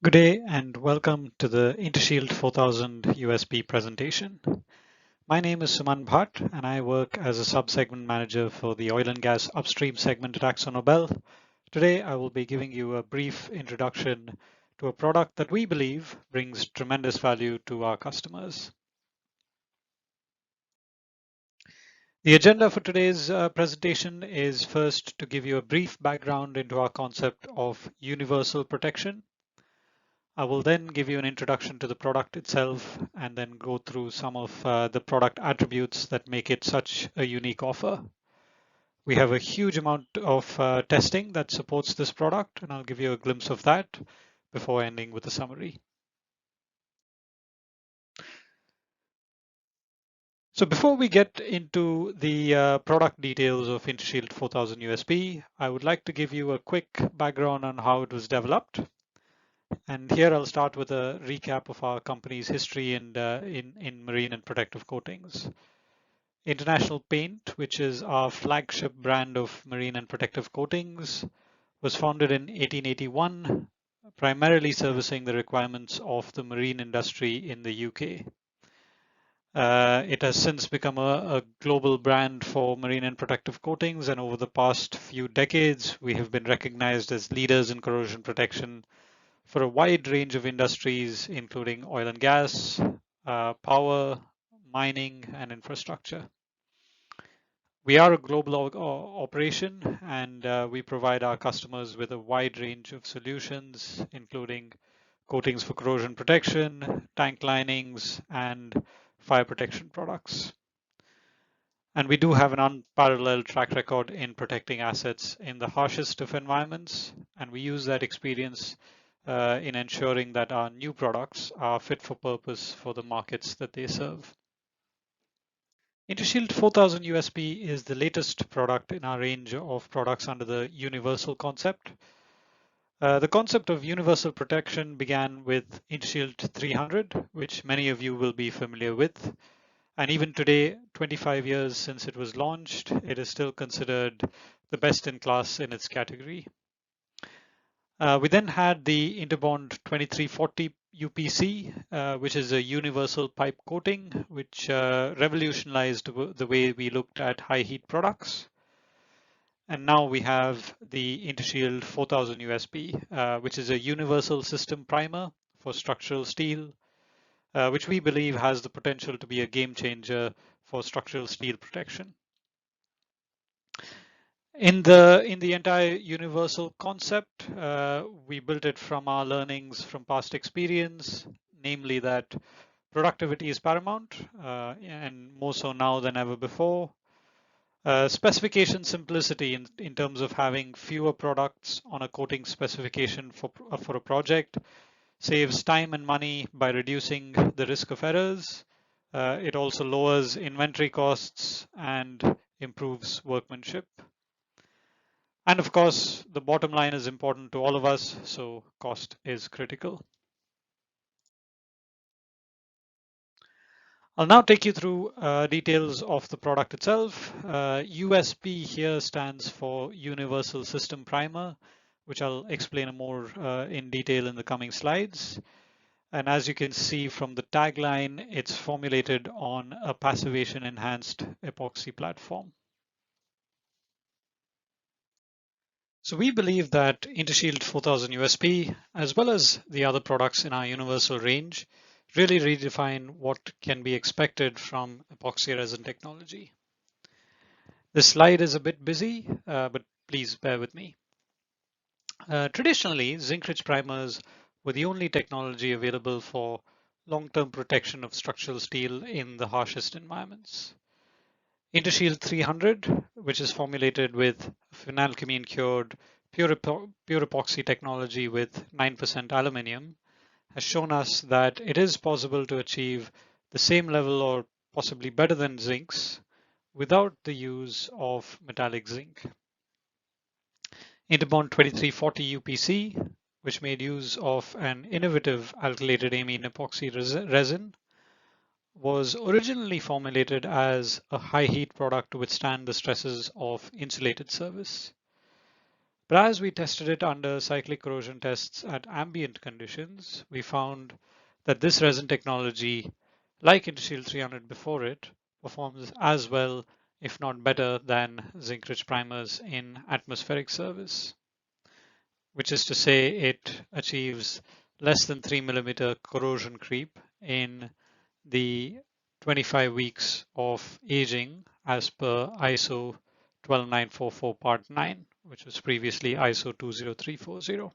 Good day and welcome to the Intershield 4000 USB presentation. My name is Suman Bhatt and I work as a sub-segment manager for the oil and gas upstream segment at AkzoNobel. Today I will be giving you a brief introduction to a product that we believe brings tremendous value to our customers. The agenda for today's presentation is first to give you a brief background into our concept of universal protection. I will then give you an introduction to the product itself and then go through some of the product attributes that make it such a unique offer. We have a huge amount of testing that supports this product, and I'll give you a glimpse of that before ending with a summary. So before we get into the product details of Intershield 4000 USB, I would like to give you a quick background on how it was developed. And here I'll start with a recap of our company's history and in marine and protective coatings. International Paint, which is our flagship brand of marine and protective coatings, was founded in 1881, primarily servicing the requirements of the marine industry in the UK. It has since become a global brand for marine and protective coatings, and over the past few decades, we have been recognized as leaders in corrosion protection for a wide range of industries, including oil and gas, power, mining, and infrastructure. We are a global operation, and we provide our customers with a wide range of solutions, including coatings for corrosion protection, tank linings, and fire protection products. And we do have an unparalleled track record in protecting assets in the harshest of environments, and we use that experience in ensuring that our new products are fit for purpose for the markets that they serve. Intershield 4000 USB is the latest product in our range of products under the universal concept. The concept of universal protection began with Intershield 300, which many of you will be familiar with. And even today, 25 years since it was launched, it is still considered the best in class in its category. We then had the Interbond 2340 UPC, which is a universal pipe coating, which revolutionized the way we looked at high heat products. And now we have the Intershield 4000 USB, which is a universal system primer for structural steel, which we believe has the potential to be a game changer for structural steel protection. In the entire universal concept, we built it from our learnings from past experience, namely that productivity is paramount, and more so now than ever before. Specification simplicity in terms of having fewer products on a coating specification for a project saves time and money by reducing the risk of errors. It also lowers inventory costs and improves workmanship. And of course, the bottom line is important to all of us, so cost is critical. I'll now take you through details of the product itself. USB here stands for Universal System Primer, which I'll explain more in detail in the coming slides. And as you can see from the tagline, it's formulated on a passivation enhanced epoxy platform. So we believe that Intershield 4000 USB, as well as the other products in our universal range, really redefine what can be expected from epoxy resin technology. This slide is a bit busy, but please bear with me. Traditionally, zinc-rich primers were the only technology available for long-term protection of structural steel in the harshest environments. Intershield 300, which is formulated with phenalkylamine cured pure epoxy technology with 9% aluminium, has shown us that it is possible to achieve the same level or possibly better than zincs without the use of metallic zinc. Interbond 2340 UPC, which made use of an innovative alkylated amine epoxy resin, was originally formulated as a high heat product to withstand the stresses of insulated service. But as we tested it under cyclic corrosion tests at ambient conditions, we found that this resin technology, like Intershield 300 before it, performs as well, if not better, than zinc-rich primers in atmospheric service, which is to say it achieves less than 3 millimeter corrosion creep in the 25 weeks of aging as per ISO 12944 part 9, which was previously ISO 20340.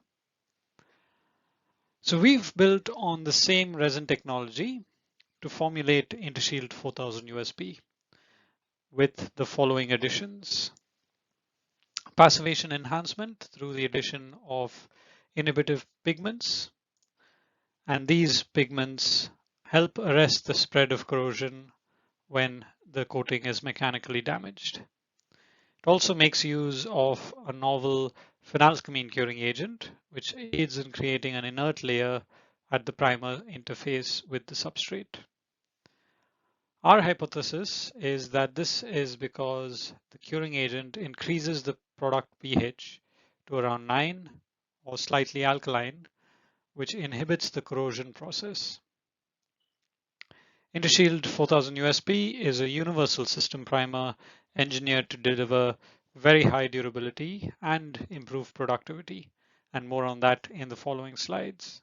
So we've built on the same resin technology to formulate Intershield 4000 USP with the following additions. Passivation enhancement through the addition of inhibitive pigments, and these pigments help arrest the spread of corrosion when the coating is mechanically damaged. It also makes use of a novel phenalkymene curing agent, which aids in creating an inert layer at the primer interface with the substrate. Our hypothesis is that this is because the curing agent increases the product pH to around 9 or slightly alkaline, which inhibits the corrosion process. Intershield 4000 USP is a universal system primer engineered to deliver very high durability and improve productivity, and more on that in the following slides.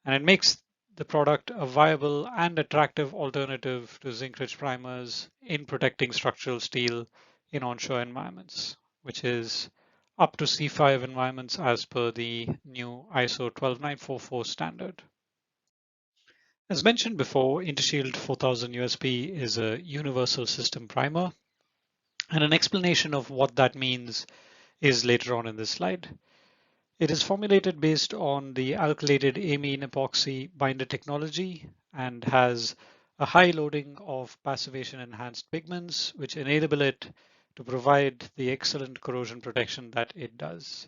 And it makes the product a viable and attractive alternative to zinc-rich primers in protecting structural steel in onshore environments, which is up to C5 environments as per the new ISO 12944 standard. As mentioned before, Intershield 4000 USP is a universal system primer, and an explanation of what that means is later on in this slide. It is formulated based on the alkylated amine epoxy binder technology and has a high loading of passivation enhanced pigments, which enable it to provide the excellent corrosion protection that it does.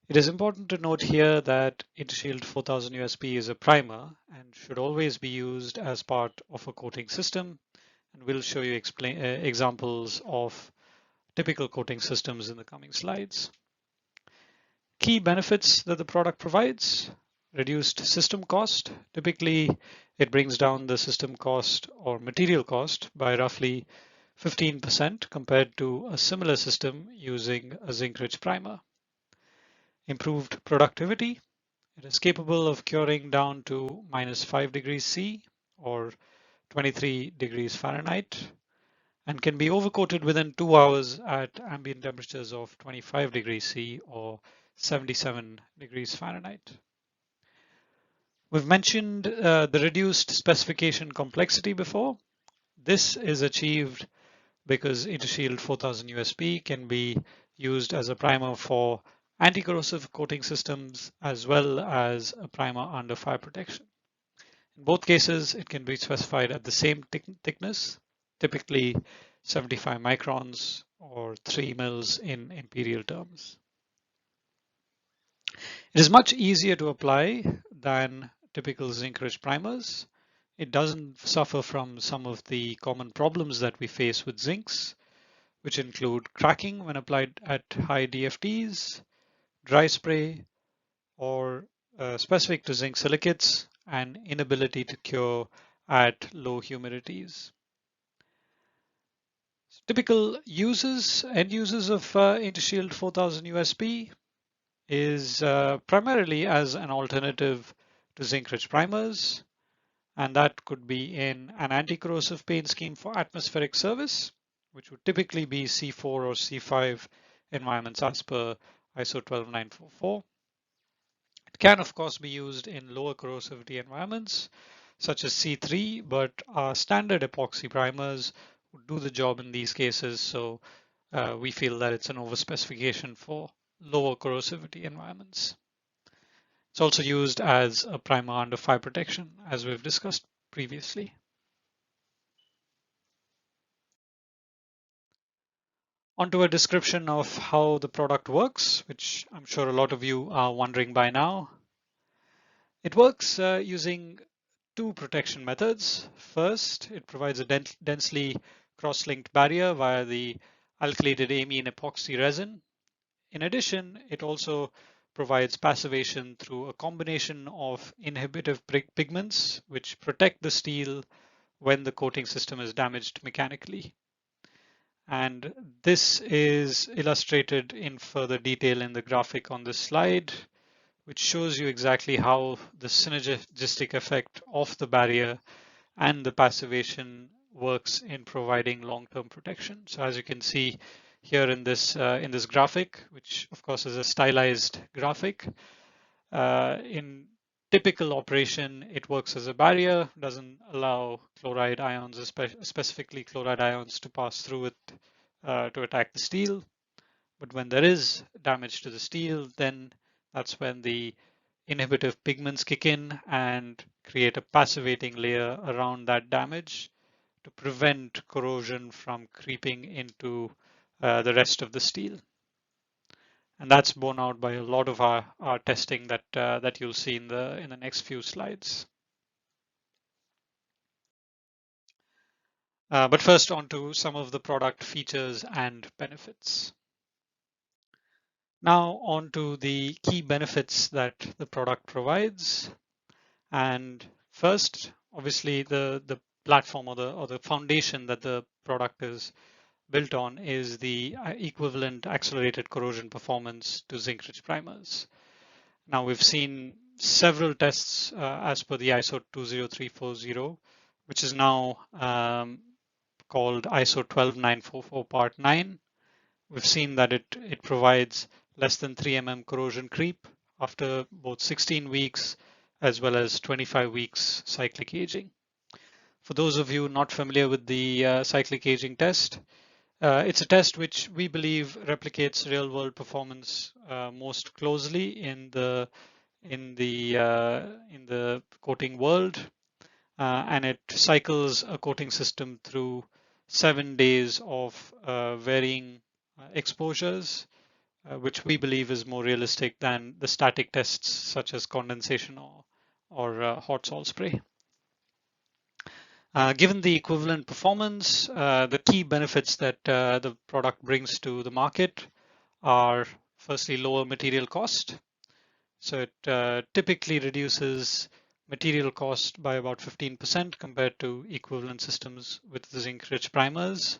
It is important to note here that Intershield 4000 USP is a primer and should always be used as part of a coating system, and we'll show you examples of typical coating systems in the coming slides. Key benefits that the product provides: reduced system cost. Typically, it brings down the system cost or material cost by roughly 15% compared to a similar system using a zinc-rich primer. Improved productivity. It is capable of curing down to -5 degrees C or 23 degrees Fahrenheit, and can be overcoated within 2 hours at ambient temperatures of 25 degrees C or 77 degrees Fahrenheit. We've mentioned the reduced specification complexity before. This is achieved because Intershield 4000 USP can be used as a primer for anticorrosive coating systems as well as a primer under fire protection. In both cases, it can be specified at the same thickness, typically 75 microns or 3 mils in imperial terms. It is much easier to apply than typical zinc-rich primers. It doesn't suffer from some of the common problems that we face with zincs, which include cracking when applied at high DFTs, dry spray, or specific to zinc silicates, and inability to cure at low humidities. Typical end users of Intershield 4000 USP is primarily as an alternative to zinc-rich primers, and that could be in an anti-corrosive paint scheme for atmospheric service, which would typically be C4 or C5 environments as per ISO 12944. It can, of course, be used in lower corrosivity environments, such as C3, but our standard epoxy primers would do the job in these cases, so we feel that it's an overspecification for lower corrosivity environments. It's also used as a primer under fire protection, as we've discussed previously. Onto a description of how the product works, which I'm sure a lot of you are wondering by now. It works using two protection methods. First, it provides a densely cross-linked barrier via the alkylated amine epoxy resin. in addition, it also provides passivation through a combination of inhibitive pigments, which protect the steel when the coating system is damaged mechanically. And this is illustrated in further detail in the graphic on this slide, which shows you exactly how the synergistic effect of the barrier and the passivation works in providing long-term protection. So as you can see here in this graphic, which of course is a stylized graphic, in typical operation, it works as a barrier, doesn't allow chloride ions, specifically chloride ions, to pass through it to attack the steel. But when there is damage to the steel, then that's when the inhibitive pigments kick in and create a passivating layer around that damage to prevent corrosion from creeping into the rest of the steel. And that's borne out by a lot of our testing that you'll see in the next few slides. But first, on to some of the product features and benefits. Now on to the key benefits that the product provides. And first, obviously, the platform or the foundation that the product is built on is the equivalent accelerated corrosion performance to zinc-rich primers. Now we've seen several tests as per the ISO 20340, which is now called ISO 12944 Part 9. We've seen that it provides less than 3 mm corrosion creep after both 16 weeks as well as 25 weeks cyclic aging. For those of you not familiar with the cyclic aging test, it's a test which we believe replicates real-world performance most closely in the coating world, and it cycles a coating system through 7 days of varying exposures, which we believe is more realistic than the static tests such as condensation or hot salt spray. Given the equivalent performance, the key benefits that the product brings to the market are firstly lower material cost. So it typically reduces material cost by about 15% compared to equivalent systems with zinc-rich primers.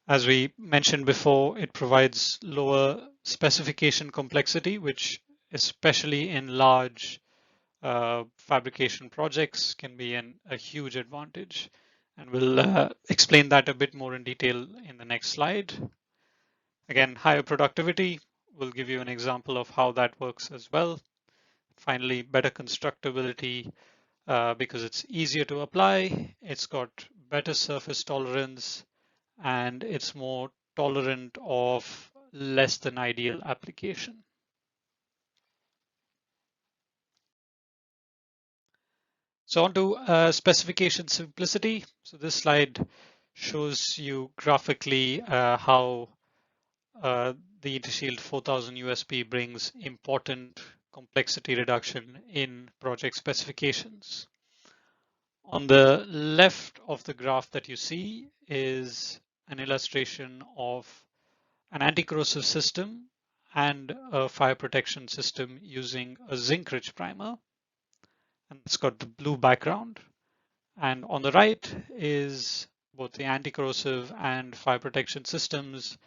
As we mentioned before, it provides lower specification complexity, which especially in large fabrication projects can be a huge advantage. And we'll explain that a bit more in detail in the next slide. Again, higher productivity. We'll give you an example of how that works as well. Finally, better constructability because it's easier to apply. It's got better surface tolerance and it's more tolerant of less than ideal application. So on to specification simplicity. So this slide shows you graphically how the Intershield 4000 USP brings important complexity reduction in project specifications. On the left of the graph that you see is an illustration of an anti-corrosive system and a fire protection system using a zinc-rich primer. And it's got the blue background. And on the right is both the anti-corrosive and fire protection systems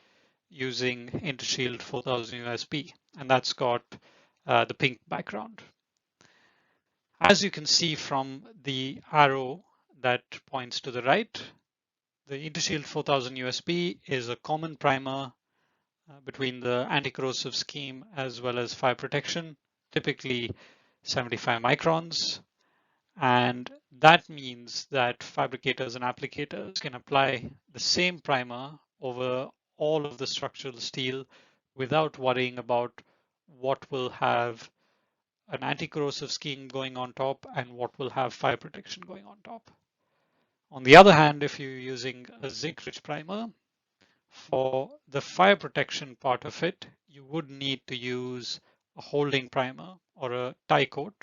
using Intershield 4000 USP, and that's got the pink background. As you can see from the arrow that points to the right, the Intershield 4000 USP is a common primer between the anti-corrosive scheme as well as fire protection, typically 75 microns. And that means that fabricators and applicators can apply the same primer over all of the structural steel without worrying about what will have an anti-corrosive scheme going on top and what will have fire protection going on top. On the other hand, if you're using a zinc-rich primer, for the fire protection part of it, you would need to use a holding primer or a tie coat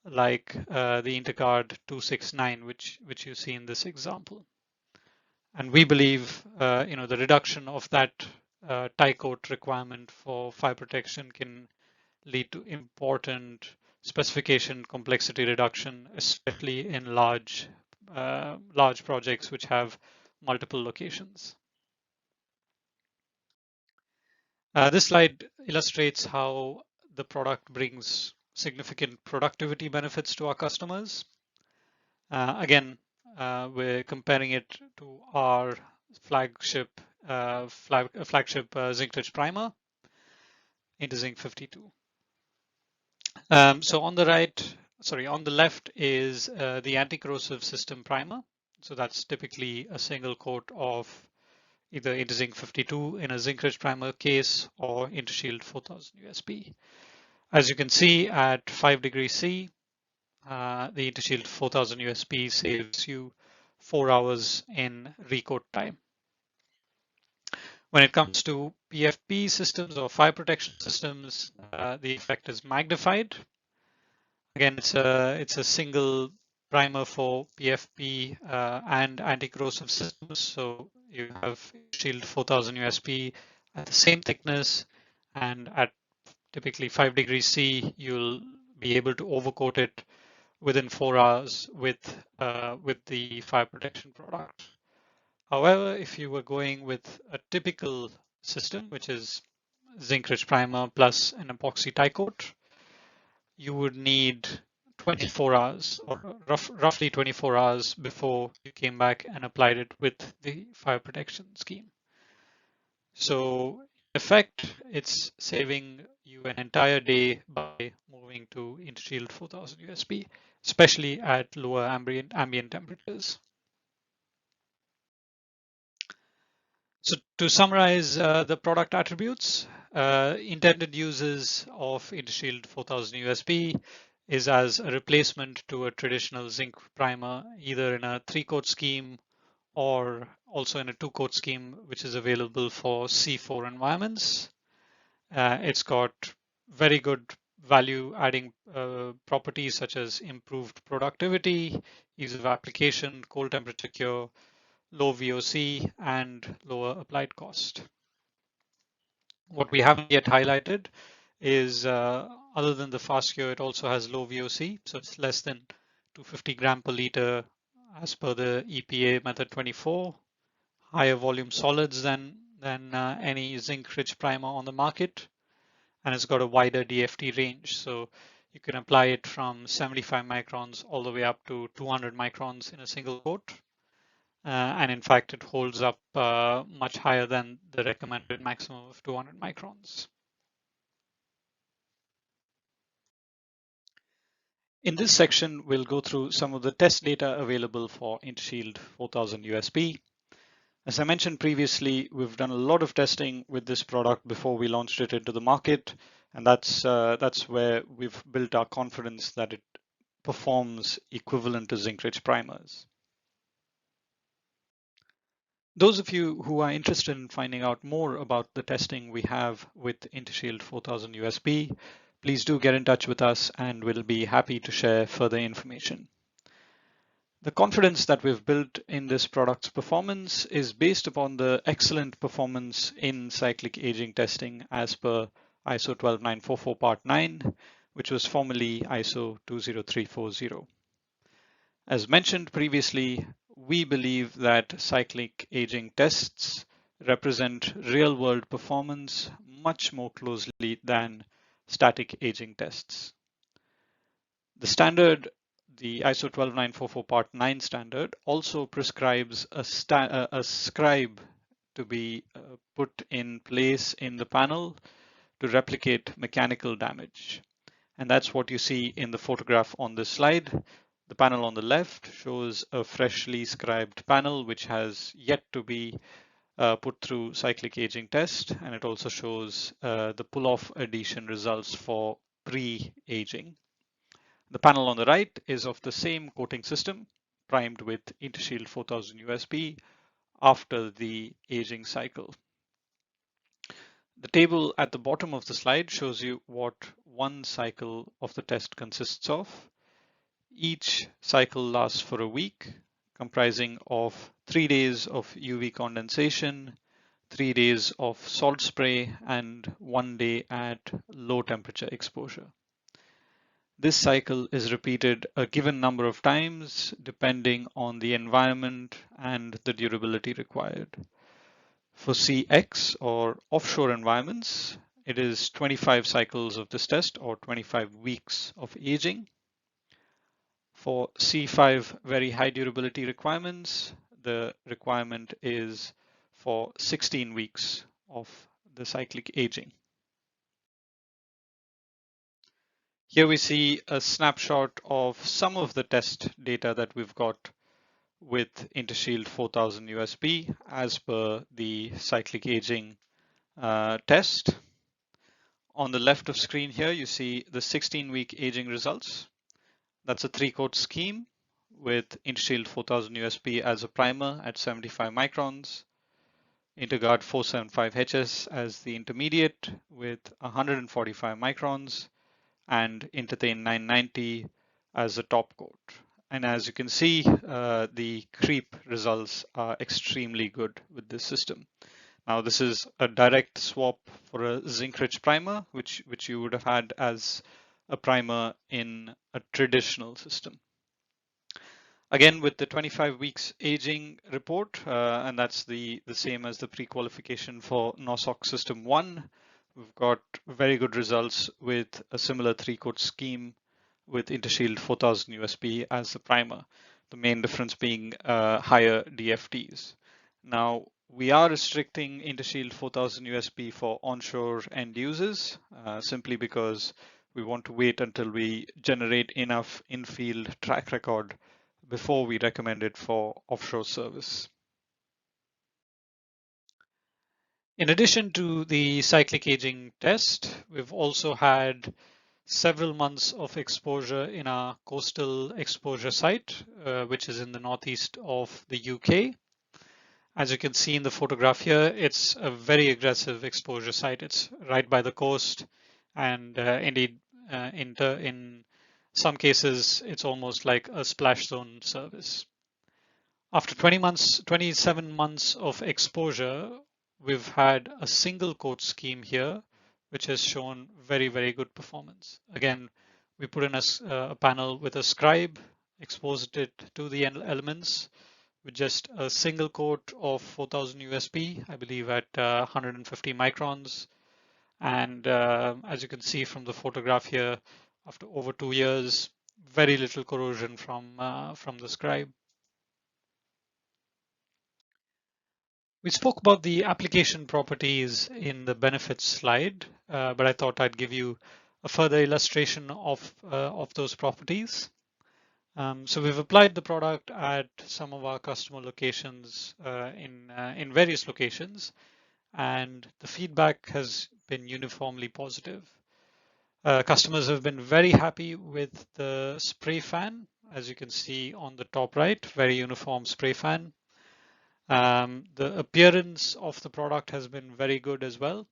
like the Intercard 269, which you see in this example. And we believe the reduction of that tie coat requirement for fire protection can lead to important specification complexity reduction, especially in large projects which have multiple locations. This slide illustrates how the product brings significant productivity benefits to our customers. Again, we're comparing it to our flagship zinc-rich primer, Interzinc 52. So on the left is the anti-corrosive system primer. So that's typically a single coat of either Interzinc 52 in a zinc-rich primer case or Intershield 4000 USP. As you can see at 5 degrees C, the Intershield 4000 USP saves you 4 hours in recoat time. When it comes to PFP systems or fire protection systems, the effect is magnified. Again, it's a single primer for PFP and anti-corrosive systems. So you have Shield 4000 USP at the same thickness, and at typically 5 degrees C, you'll be able to overcoat it within 4 hours with the fire protection product. However, if you were going with a typical system, which is zinc-rich primer plus an epoxy tie coat, you would need 24 hours or roughly 24 hours before you came back and applied it with the fire protection scheme. So in effect, it's saving you an entire day by moving to Intershield 4000 USP, especially at lower ambient temperatures. So to summarize the product attributes, intended uses of Intershield 4000 USP is as a replacement to a traditional zinc primer, either in a 3-coat scheme or also in a 2-coat scheme, which is available for C4 environments. It's got very good value adding properties such as improved productivity, ease of application, cold temperature cure, low VOC, and lower applied cost. What we haven't yet highlighted is other than the fast cure, it also has low VOC, so it's less than 250 gram per liter as per the EPA method 24, higher volume solids than any zinc-rich primer on the market, and it's got a wider DFT range, so you can apply it from 75 microns all the way up to 200 microns in a single coat. And in fact, it holds up much higher than the recommended maximum of 200 microns. In this section, we'll go through some of the test data available for Intershield 4000 USP. As I mentioned previously, we've done a lot of testing with this product before we launched it into the market, and that's where we've built our confidence that it performs equivalent to zinc-rich primers. Those of you who are interested in finding out more about the testing we have with Intershield 4000 USP, please do get in touch with us and we'll be happy to share further information. The confidence that we've built in this product's performance is based upon the excellent performance in cyclic aging testing as per ISO 12944 Part 9, which was formerly ISO 20340. As mentioned previously, we believe that cyclic aging tests represent real-world performance much more closely than static aging tests. The standard, the ISO 12944 Part 9 standard, also prescribes a scribe to be put in place in the panel to replicate mechanical damage. And that's what you see in the photograph on this slide. The panel on the left shows a freshly scribed panel which has yet to be put through cyclic aging test, and it also shows the pull-off adhesion results for pre-aging. The panel on the right is of the same coating system, primed with Intershield 4000 USP after the aging cycle. The table at the bottom of the slide shows you what one cycle of the test consists of. Each cycle lasts for a week, comprising of 3 days of UV condensation, 3 days of salt spray, and 1 day at low temperature exposure. This cycle is repeated a given number of times depending on the environment and the durability required. For CX or offshore environments, it is 25 cycles of this test or 25 weeks of aging. For C5 very high durability requirements, the requirement is for 16 weeks of the cyclic aging. Here we see a snapshot of some of the test data that we've got with Intershield 4000 USB as per the cyclic aging test. On the left of screen here, you see the 16-week aging results. That's a 3-coat scheme with Intershield 4000 USB as a primer at 75 microns, Interguard 475HS as the intermediate with 145 microns, and Interthane 990 as the top coat. And as you can see, the creep results are extremely good with this system. Now this is a direct swap for a zinc-rich primer, which you would have had as a primer in a traditional system. Again, with the 25 weeks aging report, and that's the same as the pre-qualification for NOSOC System 1, we've got very good results with a similar 3-coat scheme with Intershield 4000 USB as the primer, the main difference being higher DFTs. Now, we are restricting Intershield 4000 USB for onshore end users simply because we want to wait until we generate enough in-field track record before we recommend it for offshore service. In addition to the cyclic aging test, we've also had several months of exposure in our coastal exposure site, which is in the northeast of the UK. As you can see in the photograph here, it's a very aggressive exposure site. It's right by the coast, and indeed, in some cases, it's almost like a splash zone service. After 27 months of exposure, we've had a single coat scheme here, which has shown very, very good performance. Again, we put in a panel with a scribe, exposed it to the elements with just a single coat of 4000 USB, I believe at 150 microns. And as you can see from the photograph here, after over 2 years, very little corrosion from the scribe. We spoke about the application properties in the benefits slide, but I thought I'd give you a further illustration of those properties. So we've applied the product at some of our customer locations in various locations, and the feedback has been uniformly positive. Customers have been very happy with the spray fan, as you can see on the top right, very uniform spray fan. The appearance of the product has been very good as well.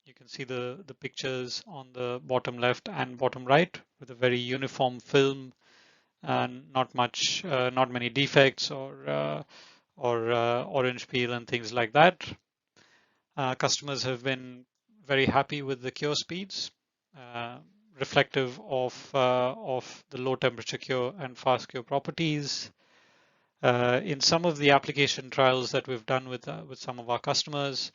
You can see the pictures on the bottom left and bottom right with a very uniform film and not many defects or orange peel and things like that. Customers have been very happy with the cure speeds, reflective of the low temperature cure and fast cure properties. In some of the application trials that we've done with some of our customers,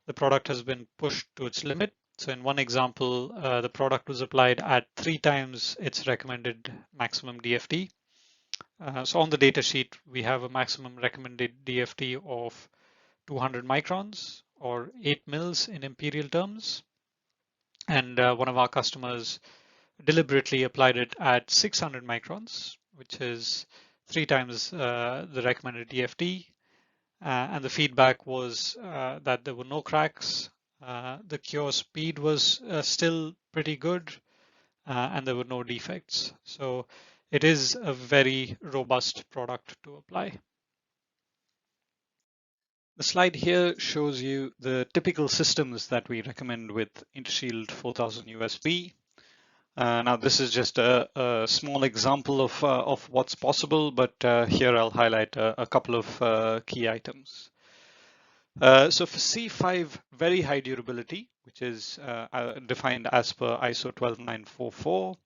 the product has been pushed to its limit. So in one example, the product was applied at 3 times its recommended maximum DFT. So on the data sheet, we have a maximum recommended DFT of 200 microns or 8 mils in imperial terms. And one of our customers deliberately applied it at 600 microns, which is 3 times the recommended DFT. And the feedback was that there were no cracks. The cure speed was still pretty good, and there were no defects. So it is a very robust product to apply. The slide here shows you the typical systems that we recommend with Intershield 4000 USB. Now this is just a small example of what's possible, but here I'll highlight a couple of key items. So for C5 very high durability, which is defined as per ISO 12944,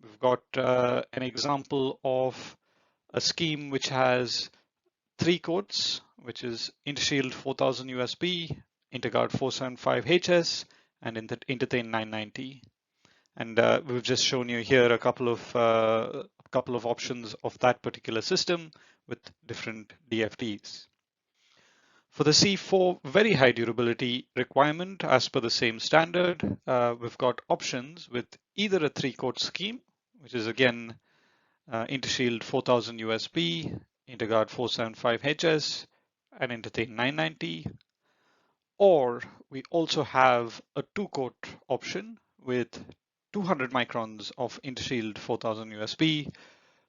we've got an example of a scheme which has three coats, which is Intershield 4000 USB, Interguard 475HS, and Interthane 990. And we've just shown you here a couple of options of that particular system with different DFTs. For the C4 very high durability requirement, as per the same standard, we've got options with either a three-coat scheme, which is again Intershield 4000 USB, Interguard 475HS, and Interthane 990. Or we also have a two-coat option with 200 microns of Intershield 4000 USB,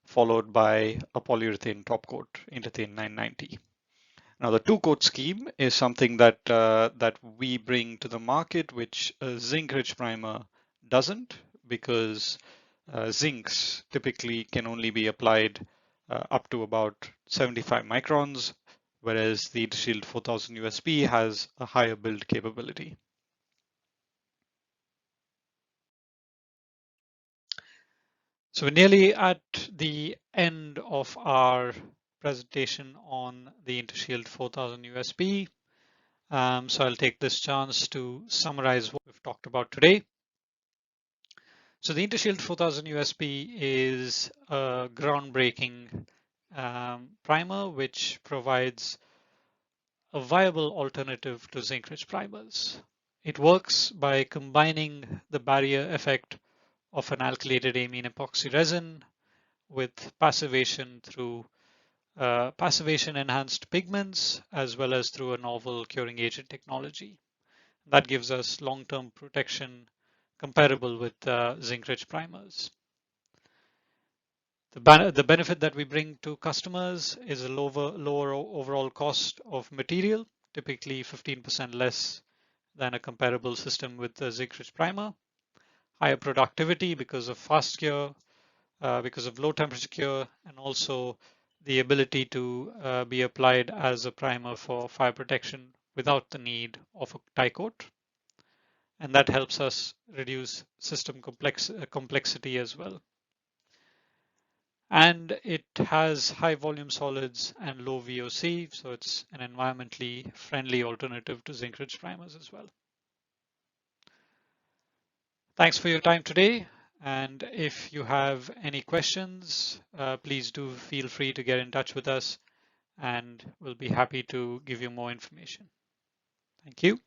followed by a polyurethane top coat, Interthane 990. Now, the two-coat scheme is something that we bring to the market, which a zinc-rich primer doesn't, because zincs typically can only be applied up to about 75 microns, whereas the Intershield 4000 USB has a higher build capability. So we're nearly at the end of our presentation on the Intershield 4000 USB. So I'll take this chance to summarize what we've talked about today. So the Intershield 4000 USB is a groundbreaking primer which provides a viable alternative to zinc-rich primers. It works by combining the barrier effect of an alkylated amine epoxy resin with passivation through passivation enhanced pigments, as well as through a novel curing agent technology. That gives us long-term protection comparable with zinc-rich primers. The benefit that we bring to customers is a lower overall cost of material, typically 15% less than a comparable system with a zinc-rich primer. Higher productivity because of fast cure, because of low temperature cure, and also the ability to be applied as a primer for fire protection without the need of a tie coat. And that helps us reduce system complexity as well. And it has high volume solids and low VOC, so it's an environmentally friendly alternative to zinc-rich primers as well. Thanks for your time today. And if you have any questions, please do feel free to get in touch with us, and we'll be happy to give you more information. Thank you.